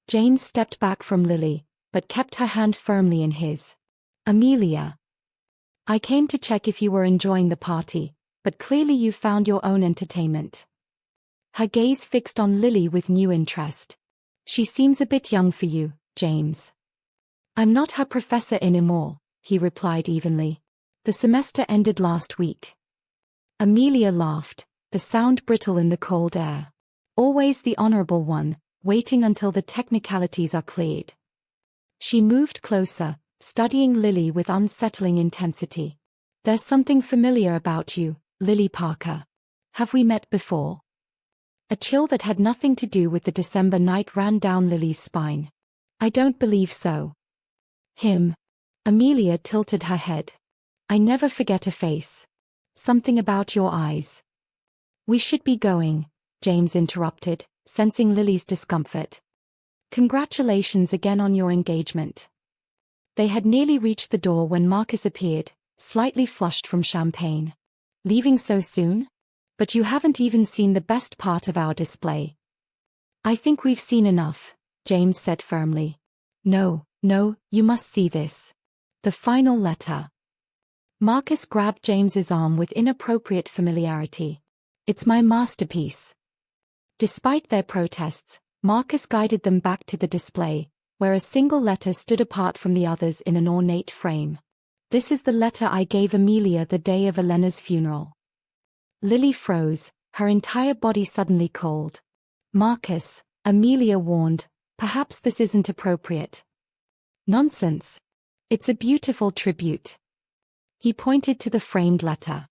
James stepped back from Lily, but kept her hand firmly in his. Amelia. I came to check if you were enjoying the party, but clearly you found your own entertainment. Her gaze fixed on Lily with new interest. She seems a bit young for you, James. I'm not her professor anymore, he replied evenly. The semester ended last week. Amelia laughed, the sound brittle in the cold air. Always the honorable one, waiting until the technicalities are cleared. She moved closer, studying Lily with unsettling intensity. There's something familiar about you, Lily Parker. Have we met before? A chill that had nothing to do with the December night ran down Lily's spine. I don't believe so. Him. Amelia tilted her head. I never forget a face. Something about your eyes. We should be going, James interrupted, sensing Lily's discomfort. Congratulations again on your engagement. They had nearly reached the door when Marcus appeared, slightly flushed from champagne. Leaving so soon? But you haven't even seen the best part of our display. I think we've seen enough, James said firmly. No, you must see this. The final letter. Marcus grabbed James's arm with inappropriate familiarity. It's my masterpiece. Despite their protests, Marcus guided them back to the display, where a single letter stood apart from the others in an ornate frame. This is the letter I gave Amelia the day of Elena's funeral. Lily froze, her entire body suddenly cold. Marcus, Amelia warned, perhaps this isn't appropriate. Nonsense. It's a beautiful tribute. He pointed to the framed letter.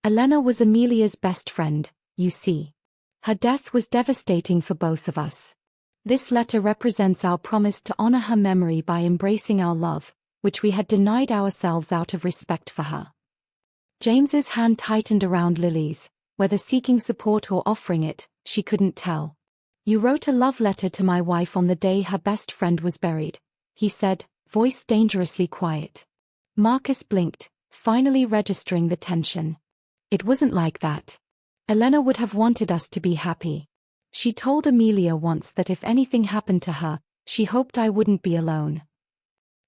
Elena was Amelia's best friend, you see. Her death was devastating for both of us. This letter represents our promise to honor her memory by embracing our love, which we had denied ourselves out of respect for her. James's hand tightened around Lily's, whether seeking support or offering it, she couldn't tell. You wrote a love letter to my wife on the day her best friend was buried, he said, voice dangerously quiet. Marcus blinked, finally registering the tension. It wasn't like that. Elena would have wanted us to be happy. She told Amelia once that if anything happened to her, she hoped I wouldn't be alone.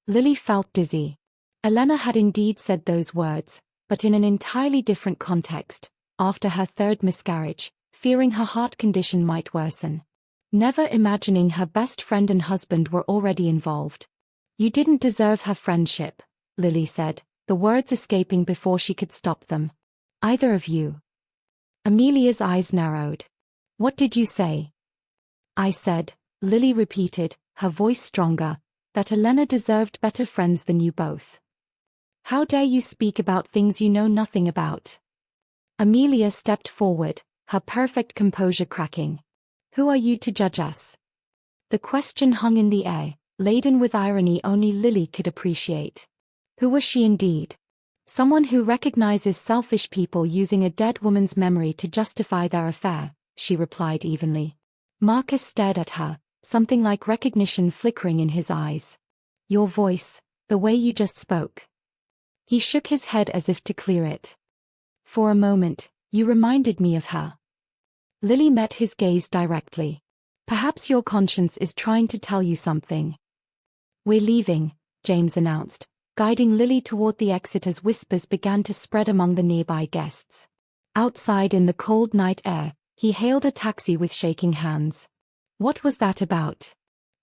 Lily felt dizzy. Elena had indeed said those words, but in an entirely different context, after her third miscarriage, fearing her heart condition might worsen. Never imagining her best friend and husband were already involved. You didn't deserve her friendship, Lily said, the words escaping before she could stop them. Either of you. Amelia's eyes narrowed. What did you say? I said, Lily repeated, her voice stronger, that Elena deserved better friends than you both. How dare you speak about things you know nothing about? Amelia stepped forward, her perfect composure cracking. Who are you to judge us? The question hung in the air, laden with irony only Lily could appreciate. Who was she indeed? Someone who recognizes selfish people using a dead woman's memory to justify their affair, she replied evenly. Marcus stared at her, something like recognition flickering in his eyes. Your voice, the way you just spoke. He shook his head as if to clear it. For a moment, you reminded me of her. Lily met his gaze directly. Perhaps your conscience is trying to tell you something. We're leaving, James announced, guiding Lily toward the exit as whispers began to spread among the nearby guests. Outside in the cold night air, he hailed a taxi with shaking hands. What was that about?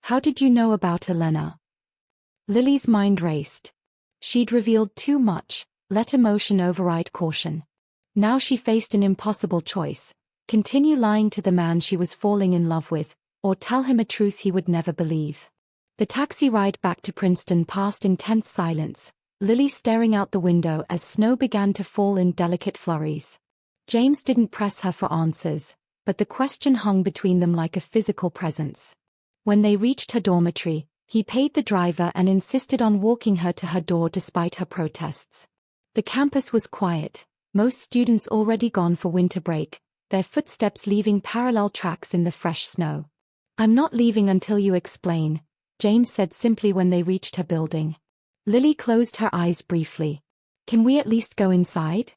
How did you know about Elena? Lily's mind raced. She'd revealed too much, let emotion override caution. Now she faced an impossible choice: continue lying to the man she was falling in love with, or tell him a truth he would never believe. The taxi ride back to Princeton passed in tense silence, Lily staring out the window as snow began to fall in delicate flurries. James didn't press her for answers, but the question hung between them like a physical presence. When they reached her dormitory, he paid the driver and insisted on walking her to her door despite her protests. The campus was quiet, most students already gone for winter break, their footsteps leaving parallel tracks in the fresh snow. I'm not leaving until you explain, James said simply when they reached her building. Lily closed her eyes briefly. Can we at least go inside?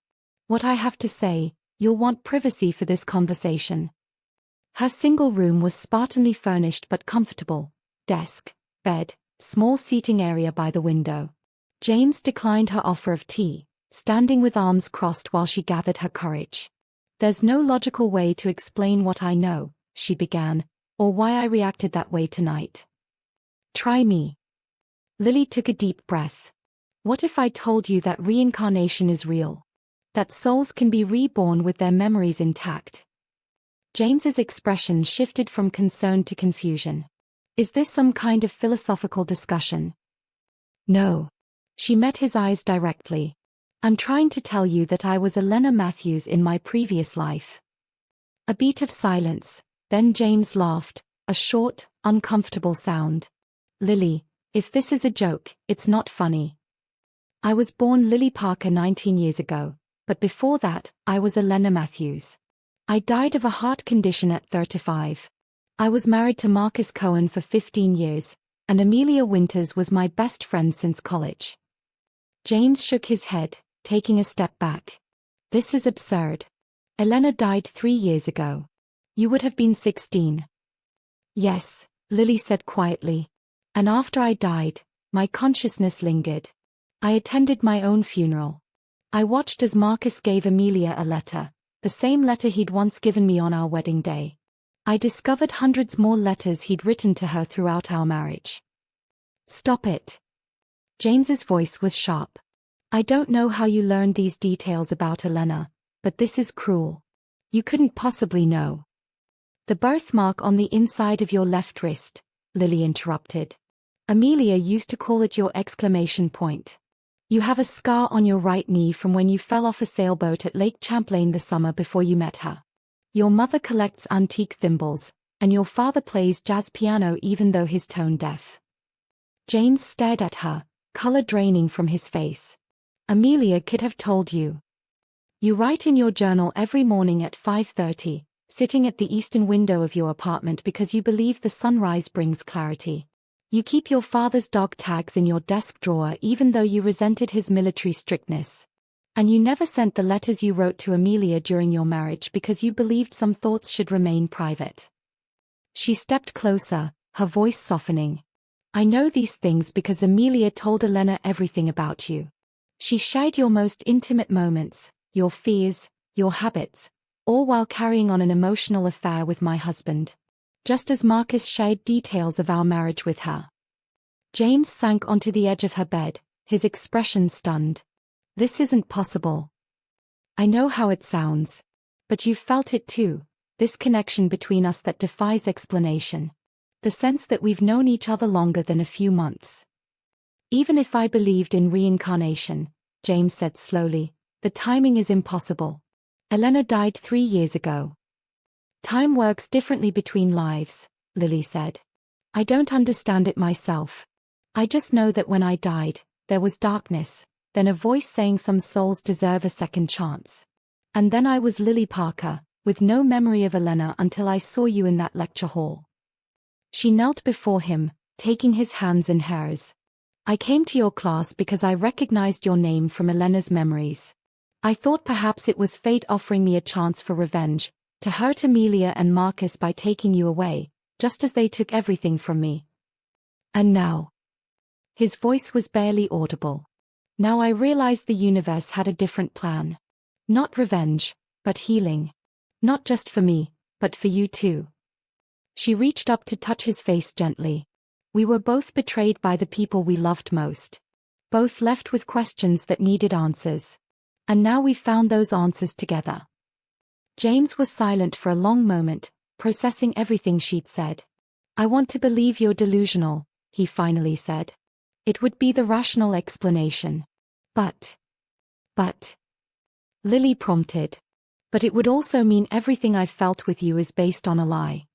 What I have to say, you'll want privacy for this conversation. Her single room was spartanly furnished but comfortable. Desk, bed, small seating area by the window. James declined her offer of tea, standing with arms crossed while she gathered her courage. There's no logical way to explain what I know, she began, or why I reacted that way tonight. Try me. Lily took a deep breath. What if I told you that reincarnation is real? That souls can be reborn with their memories intact? James's expression shifted from concern to confusion. Is this some kind of philosophical discussion? No. She met his eyes directly. I'm trying to tell you that I was Elena Matthews in my previous life. A beat of silence, then James laughed, a short, uncomfortable sound. Lily, if this is a joke, it's not funny. I was born Lily Parker 19 years ago, but before that, I was Elena Matthews. I died of a heart condition at 35. I was married to Marcus Cohen for 15 years, and Amelia Winters was my best friend since college. James shook his head, taking a step back. This is absurd. Elena died 3 years ago. You would have been 16. Yes, Lily said quietly. And after I died, my consciousness lingered. I attended my own funeral. I watched as Marcus gave Amelia a letter, the same letter he'd once given me on our wedding day. I discovered hundreds more letters he'd written to her throughout our marriage. Stop it. James's voice was sharp. I don't know how you learned these details about Elena, but this is cruel. You couldn't possibly know. The birthmark on the inside of your left wrist, Lily interrupted. Amelia used to call it your exclamation point. You have a scar on your right knee from when you fell off a sailboat at Lake Champlain the summer before you met her. Your mother collects antique thimbles, and your father plays jazz piano even though he's tone deaf. James stared at her, color draining from his face. Amelia could have told you. You write in your journal every morning at 5:30, sitting at the eastern window of your apartment because you believe the sunrise brings clarity. You keep your father's dog tags in your desk drawer even though you resented his military strictness. And you never sent the letters you wrote to Amelia during your marriage because you believed some thoughts should remain private. She stepped closer, her voice softening. I know these things because Amelia told Elena everything about you. She shared your most intimate moments, your fears, your habits, all while carrying on an emotional affair with my husband. Just as Marcus shared details of our marriage with her. James sank onto the edge of her bed, his expression stunned. This isn't possible. I know how it sounds. But you felt it too, this connection between us that defies explanation. The sense that we've known each other longer than a few months. Even if I believed in reincarnation, James said slowly, the timing is impossible. Elena died 3 years ago. Time works differently between lives, Lily said. I don't understand it myself. I just know that when I died, there was darkness, then a voice saying some souls deserve a second chance. And then I was Lily Parker, with no memory of Elena until I saw you in that lecture hall. She knelt before him, taking his hands in hers. I came to your class because I recognized your name from Elena's memories. I thought perhaps it was fate offering me a chance for revenge, to hurt Amelia and Marcus by taking you away, just as they took everything from me. And now. His voice was barely audible. Now I realized the universe had a different plan. Not revenge, but healing. Not just for me, but for you too. She reached up to touch his face gently. We were both betrayed by the people we loved most. Both left with questions that needed answers. And now we found those answers together. James was silent for a long moment, processing everything she'd said. I want to believe you're delusional, he finally said. It would be the rational explanation. But. Lily prompted. But it would also mean everything I've felt with you is based on a lie.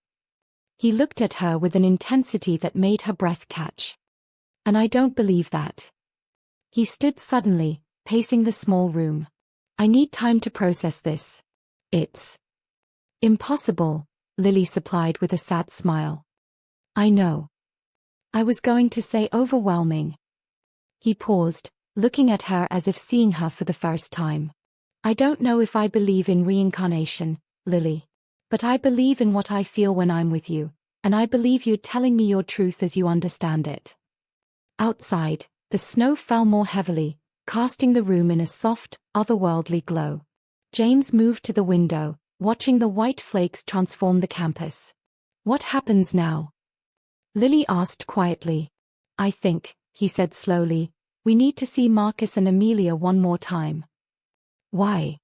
He looked at her with an intensity that made her breath catch. And I don't believe that. He stood suddenly, pacing the small room. I need time to process this. It's impossible, Lily supplied with a sad smile. I know. I was going to say overwhelming. He paused, looking at her as if seeing her for the first time. I don't know if I believe in reincarnation, Lily. But I believe in what I feel when I'm with you, and I believe you're telling me your truth as you understand it. Outside, the snow fell more heavily, casting the room in a soft, otherworldly glow. James moved to the window, watching the white flakes transform the campus. What happens now? Lily asked quietly. I think, he said slowly, we need to see Marcus and Amelia one more time. Why?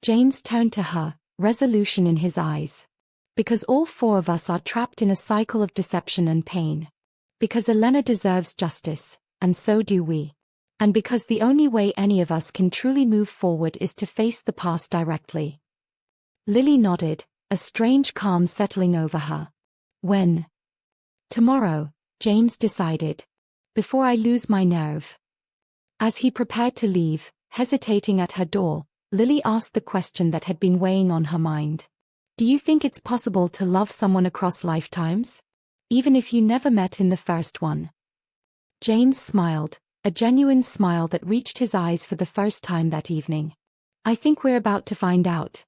James turned to her, resolution in his eyes. Because all 4 of us are trapped in a cycle of deception and pain. Because Elena deserves justice, and so do we. And because the only way any of us can truly move forward is to face the past directly. Lily nodded, a strange calm settling over her. When? Tomorrow, James decided. Before I lose my nerve. As he prepared to leave, hesitating at her door, Lily asked the question that had been weighing on her mind. Do you think it's possible to love someone across lifetimes? Even if you never met in the first one? James smiled, a genuine smile that reached his eyes for the first time that evening. I think we're about to find out.